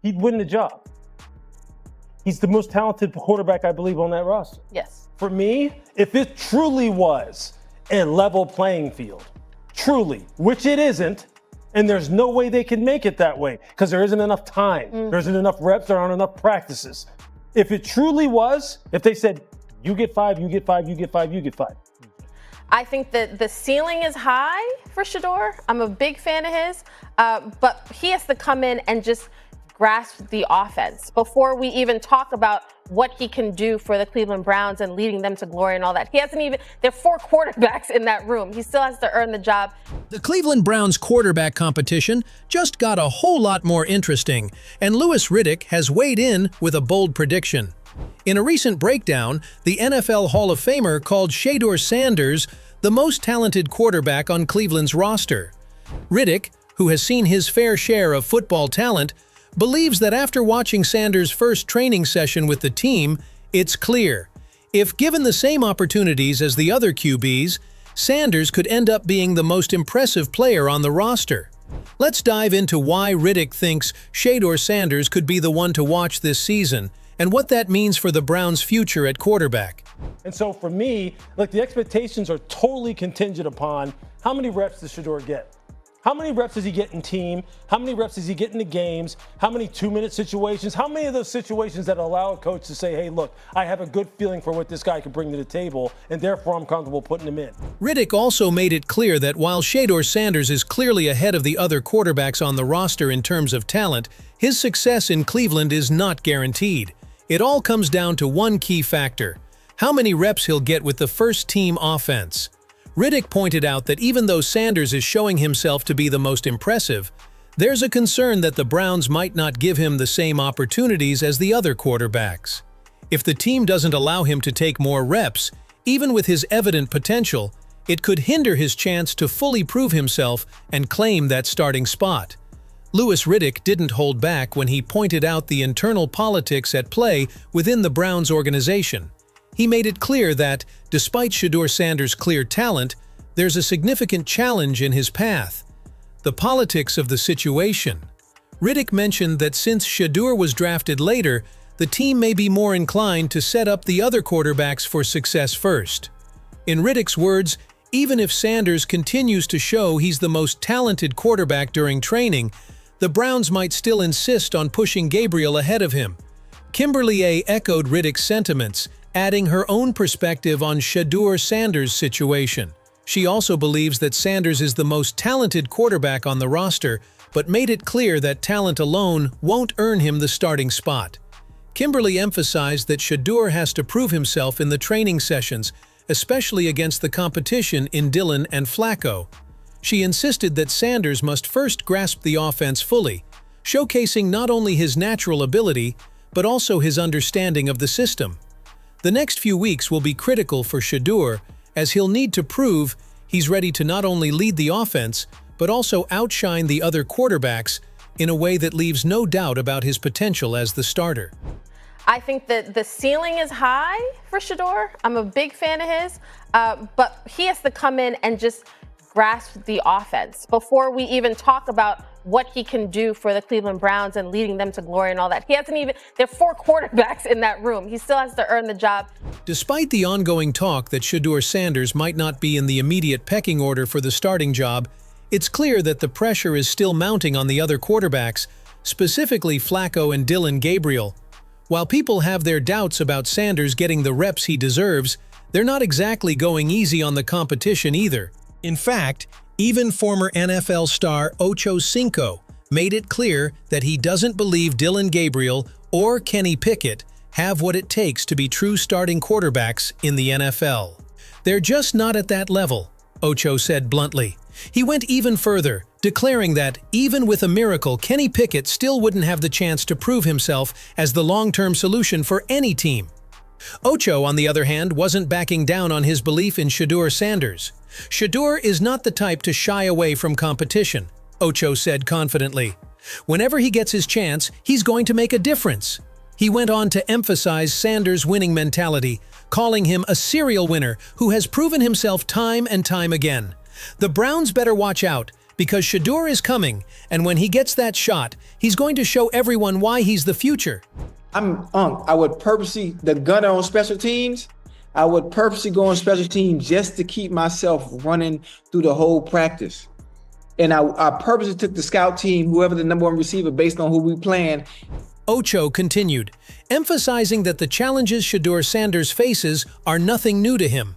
he'd win the job. He's the most talented quarterback, I believe, on that roster. Yes. For me, if it truly was a level playing field, truly, which it isn't, and there's no way they can make it that way because there isn't enough time. There isn't enough reps. There aren't enough practices. If it truly was, if they said, you get 5, you get 5, you get 5, you get 5. I think that the ceiling is high for Shedeur. I'm a big fan of his, but he has to come in and just grasp the offense before we even talk about what he can do for the Cleveland Browns and leading them to glory and all that. He hasn't even, there are 4 quarterbacks in that room. He still has to earn the job. The Cleveland Browns quarterback competition just got a whole lot more interesting, and Riddick has weighed in with a bold prediction. In a recent breakdown, the NFL Hall of Famer called Shedeur Sanders the most talented quarterback on Cleveland's roster. Riddick, who has seen his fair share of football talent, believes that after watching Sanders' first training session with the team, it's clear. If given the same opportunities as the other QBs, Sanders could end up being the most impressive player on the roster. Let's dive into why Riddick thinks Shedeur Sanders could be the one to watch this season, and what that means for the Browns' future at quarterback. And so for me, like, the expectations are totally contingent upon how many reps does Shedeur get? How many reps does he get in team? How many reps does he get in the games? How many 2-minute situations? How many of those situations that allow a coach to say, hey, look, I have a good feeling for what this guy can bring to the table, and therefore I'm comfortable putting him in. Riddick also made it clear that while Shedeur Sanders is clearly ahead of the other quarterbacks on the roster in terms of talent, his success in Cleveland is not guaranteed. It all comes down to one key factor: how many reps he'll get with the first-team offense. Riddick pointed out that even though Sanders is showing himself to be the most impressive, there's a concern that the Browns might not give him the same opportunities as the other quarterbacks. If the team doesn't allow him to take more reps, even with his evident potential, it could hinder his chance to fully prove himself and claim that starting spot. Riddick didn't hold back when he pointed out the internal politics at play within the Browns organization. He made it clear that, despite Shedeur Sanders' clear talent, there's a significant challenge in his path: the politics of the situation. Riddick mentioned that since Shedeur was drafted later, the team may be more inclined to set up the other quarterbacks for success first. In Riddick's words, even if Sanders continues to show he's the most talented quarterback during training, the Browns might still insist on pushing Gabriel ahead of him. Kimberly A. echoed Riddick's sentiments, adding her own perspective on Shedeur Sanders' situation. She also believes that Sanders is the most talented quarterback on the roster, but made it clear that talent alone won't earn him the starting spot. Kimberly emphasized that Shedeur has to prove himself in the training sessions, especially against the competition in Dillon and Flacco. She insisted that Sanders must first grasp the offense fully, showcasing not only his natural ability, but also his understanding of the system. The next few weeks will be critical for Shedeur, as he'll need to prove he's ready to not only lead the offense, but also outshine the other quarterbacks in a way that leaves no doubt about his potential as the starter. I think that the ceiling is high for Shedeur. I'm a big fan of his, but he has to come in and just grasp the offense before we even talk about what he can do for the Cleveland Browns and leading them to glory and all that. He hasn't even, there are 4 quarterbacks in that room. He still has to earn the job. Despite the ongoing talk that Shedeur Sanders might not be in the immediate pecking order for the starting job, it's clear that the pressure is still mounting on the other quarterbacks, specifically Flacco and Dillon Gabriel. While people have their doubts about Sanders getting the reps he deserves, they're not exactly going easy on the competition either. In fact, even former NFL star Ocho Cinco made it clear that he doesn't believe Dillon Gabriel or Kenny Pickett have what it takes to be true starting quarterbacks in the NFL. They're just not at that level, Ocho said bluntly. He went even further, declaring that, even with a miracle, Kenny Pickett still wouldn't have the chance to prove himself as the long-term solution for any team. Ocho, on the other hand, wasn't backing down on his belief in Shedeur Sanders. Shedeur is not the type to shy away from competition, Ocho said confidently. Whenever he gets his chance, he's going to make a difference. He went on to emphasize Sanders' winning mentality, calling him a serial winner who has proven himself time and time again. The Browns better watch out, Because Shedeur is coming, and when he gets that shot, he's going to show everyone why he's the future. I would purposely, the gunner on special teams, I would purposely go on special teams just to keep myself running through the whole practice. And I purposely took the scout team, whoever the number one receiver, based on who we playing. Ocho continued, emphasizing that the challenges Shedeur Sanders faces are nothing new to him.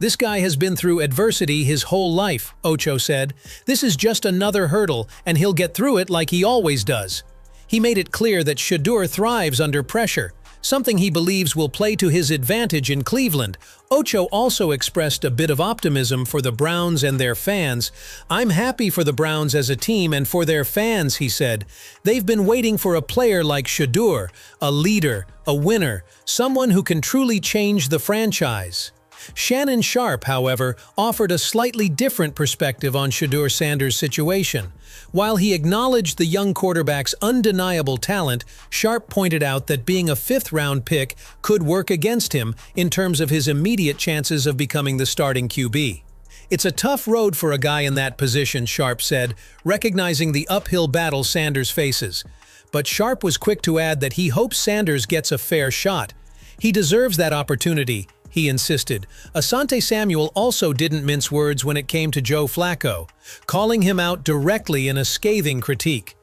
This guy has been through adversity his whole life, Ocho said. This is just another hurdle, and he'll get through it like he always does. He made it clear that Shedeur thrives under pressure, something he believes will play to his advantage in Cleveland. Ocho also expressed a bit of optimism for the Browns and their fans. "I'm happy for the Browns as a team and for their fans," he said. "They've been waiting for a player like Shedeur, a leader, a winner, someone who can truly change the franchise." Shannon Sharpe, however, offered a slightly different perspective on Shedeur Sanders' situation. While he acknowledged the young quarterback's undeniable talent, Sharpe pointed out that being a fifth-round pick could work against him in terms of his immediate chances of becoming the starting QB. "It's a tough road for a guy in that position," Sharpe said, recognizing the uphill battle Sanders faces. But Sharpe was quick to add that he hopes Sanders gets a fair shot. "He deserves that opportunity," he insisted. Asante Samuel also didn't mince words when it came to Joe Flacco, calling him out directly in a scathing critique.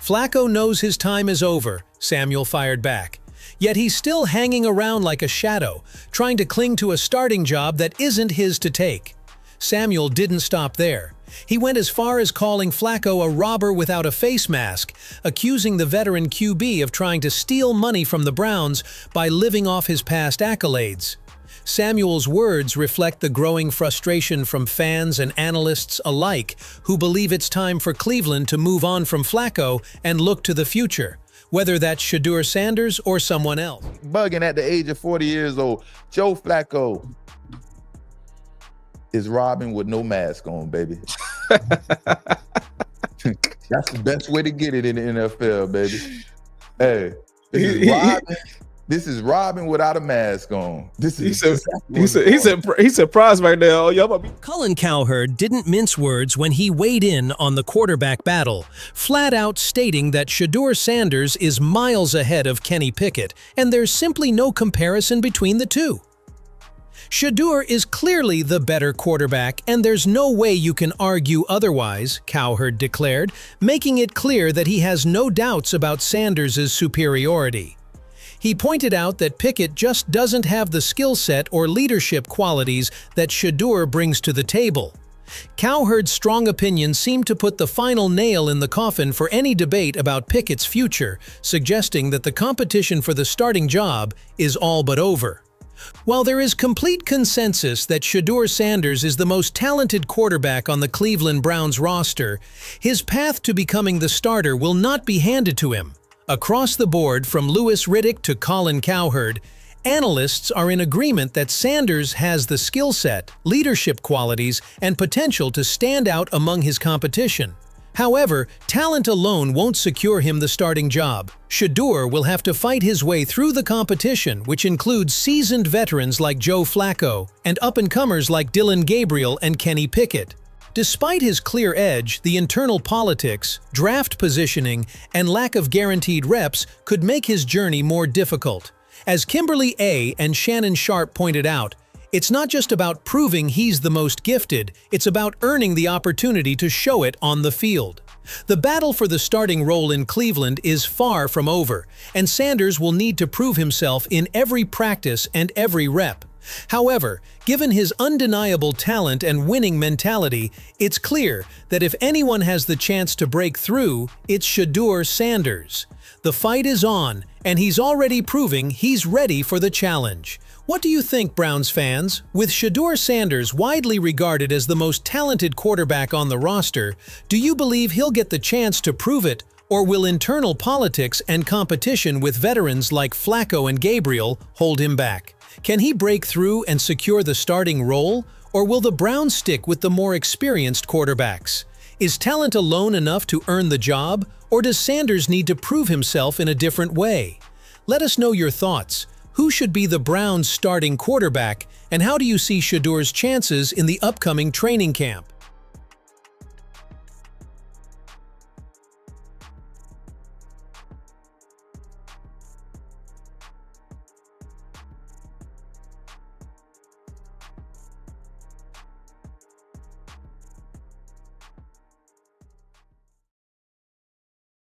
"Flacco knows his time is over," Samuel fired back. "Yet he's still hanging around like a shadow, trying to cling to a starting job that isn't his to take." Samuel didn't stop there. He went as far as calling Flacco a robber without a face mask, accusing the veteran QB of trying to steal money from the Browns by living off his past accolades. Samuel's words reflect the growing frustration from fans and analysts alike who believe it's time for Cleveland to move on from Flacco and look to the future, whether that's Shedeur Sanders or someone else. Bugging at the age of 40 years old. Joe Flacco is robbing with no mask on, baby. That's the best way to get it in the NFL, baby. Hey, this is robbing without a mask on. He's surprised right now. Colin Cowherd didn't mince words when he weighed in on the quarterback battle, flat out stating that Shedeur Sanders is miles ahead of Kenny Pickett, and there's simply no comparison between the two. Shedeur is clearly the better quarterback, and there's no way you can argue otherwise, Cowherd declared, making it clear that he has no doubts about Sanders' superiority. He pointed out that Pickett just doesn't have the skill set or leadership qualities that Shedeur brings to the table. Cowherd's strong opinion seemed to put the final nail in the coffin for any debate about Pickett's future, suggesting that the competition for the starting job is all but over. While there is complete consensus that Shedeur Sanders is the most talented quarterback on the Cleveland Browns roster, his path to becoming the starter will not be handed to him. Across the board, from Louis Riddick to Colin Cowherd, analysts are in agreement that Sanders has the skill set, leadership qualities, and potential to stand out among his competition. However, talent alone won't secure him the starting job. Shedeur will have to fight his way through the competition, which includes seasoned veterans like Joe Flacco and up-and-comers like Dillon Gabriel and Kenny Pickett. Despite his clear edge, the internal politics, draft positioning, and lack of guaranteed reps could make his journey more difficult. As Kimberly A. and Shannon Sharpe pointed out, it's not just about proving he's the most gifted, it's about earning the opportunity to show it on the field. The battle for the starting role in Cleveland is far from over, and Sanders will need to prove himself in every practice and every rep. However, given his undeniable talent and winning mentality, it's clear that if anyone has the chance to break through, it's Shedeur Sanders. The fight is on, and he's already proving he's ready for the challenge. What do you think, Browns fans? With Shedeur Sanders widely regarded as the most talented quarterback on the roster, do you believe he'll get the chance to prove it, or will internal politics and competition with veterans like Flacco and Gabriel hold him back? Can he break through and secure the starting role, or will the Browns stick with the more experienced quarterbacks? Is talent alone enough to earn the job, or does Sanders need to prove himself in a different way? Let us know your thoughts. Who should be the Browns' starting quarterback, and how do you see Shedeur's chances in the upcoming training camp?